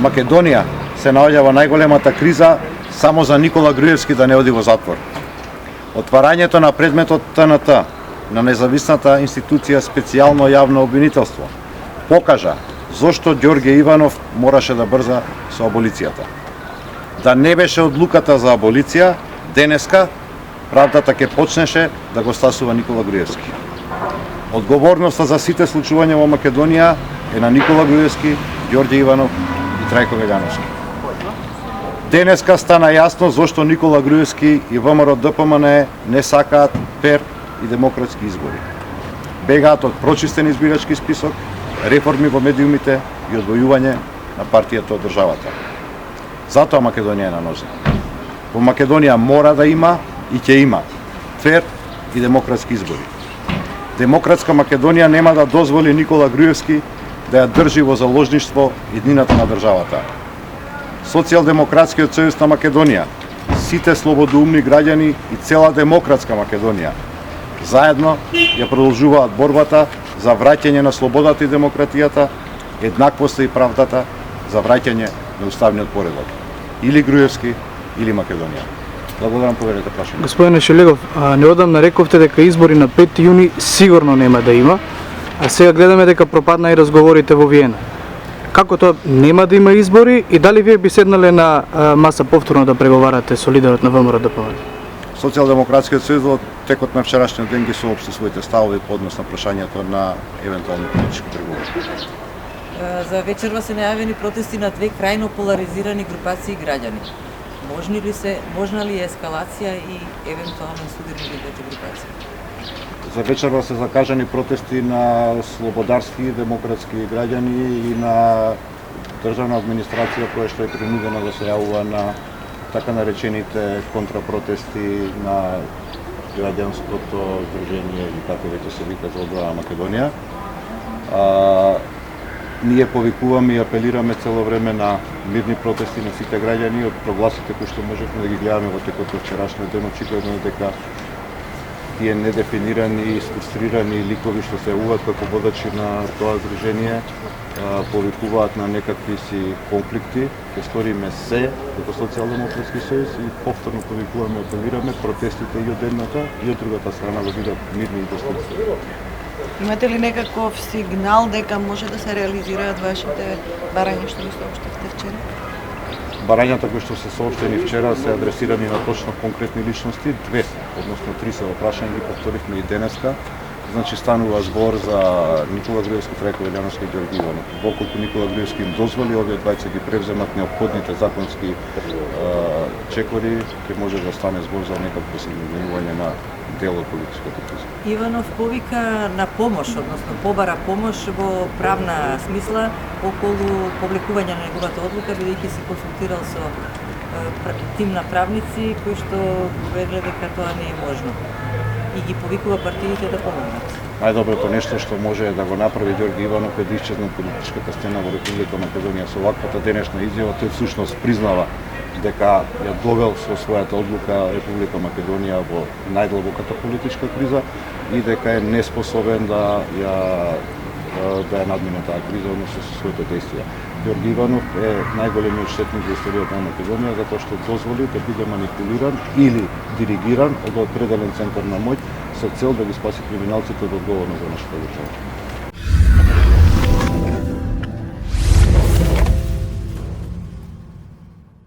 Македонија се наоѓа во најголемата криза само за Никола Груевски да не оди во затвор. Отварањето на предметот ТНТ на независната институција специјално јавно обвинителство покажа зошто Ѓорѓе Иванов мораше да брза со аболицијата. Да не беше одлуката за аболиција, денеска правдата ќе почнеше да го стасува Никола Груевски. Одговорноста за сите случувања во Македонија е на Никола Груевски, Ѓорѓе Иванов и Трајко Велјановски. Денеска стана јасно зошто Никола Груевски и ВМРО ДПМН не сакаат фер и демократски избори. Бегаат од прочистен избирачки список, реформи во медиумите и одвојување на партијата од државата. Затоа Македонија е на нозе. Во Македонија мора да има и ќе има фер и демократски избори. Демократска Македонија нема да дозволи Никола Груевски да ја држи во заложништво еднината на државата. Социјалдемократскиот сојуз на Македонија, сите слободоумни граѓани и цела демократска Македонија заедно ја продолжуваат борбата за враќање на слободата и демократијата, еднаквоста и правдата, за враќање на уставниот поредок. Или Груевски, или Македонија. Благодарам, поверете прашање. Господине Шелегов, неодамна рековте дека избори на 5 јуни сигурно нема да има, а сега гледаме дека пропадна и разговорите во Виена. Како тоа нема да има избори и дали вие би седнале на маса повторно да преговарате со лидерот на ВМРО ДПМН? Социјалдемократскиот сојуз во текот на вчерашниот ден ги соопшти своите ставови по однос на прашањето на евентуални политички преговори. За вечерва се најавени протести на две крајно поларизирани групации граѓани. Можна ли е ескалација и евентуално судирни двете групации? За вечерва се закажани протести на слободарски, демократски граѓани и на државна администрација која што е принудена да се јавува на така наречените контрапротести на граѓанското здружение или како веќе се вика за одбрана Македонија. Ние повикуваме и апелираме цело време на мирни протести на сите граѓани од прогласите кои што можевме да ги гледаме во текот на вчерашниот ден, очигледно дека тие недефинирани и фрустрирани ликови што се јавуваат како водачи на тоа здружение повикуваат на некакви си конфликти. Ќе сториме се како Социјалдемократски сојуз и повторно повикуваме, апелираме протестите и од едната и од другата страна да бидат мирни и достојни. Имате ли некаков сигнал дека може да се реализираат вашите барања што ги соопштивте вчера? Барањата кои што се соопштени вчера се адресирани на точно конкретни личности, две, односно три се опрашања, ги повторивме и денеска. Значи станува збор за Никола Груевски, Трајко Велјановски и Ѓорѓе Иванов. Доколку Никола Груевски им дозволи овие двајца ги превземат неопходните законски чекори, ќе може да стане збор за некакво соединување на дел од политичката криза. Иванов повика на помош, односно побара помош во правна смисла околу публикување на неговата одлука, бидејќи се консултирал со тим на правници кои што веле дека тоа не е можно. И ги повикува партиите да помогнат. Најдоброто нешто што може да го направи Ѓорѓе Иванов е да исчезне од политичката сцена во Република Македонија. Со ваквата денешна изјава тој всушност признава дека ја довел со својата одлука Република Македонија во најдлабоката политичка криза и дека е неспособен да ја надмине таа криза, односно со своите действија. Ѓорѓе Иванов е најголемиот штетник во историјата на Македонија затоа што дозволи да биде манипулиран или диригиран од определен центар на моќ со цел да ги спаси криминалците од одговорност за нашата држава.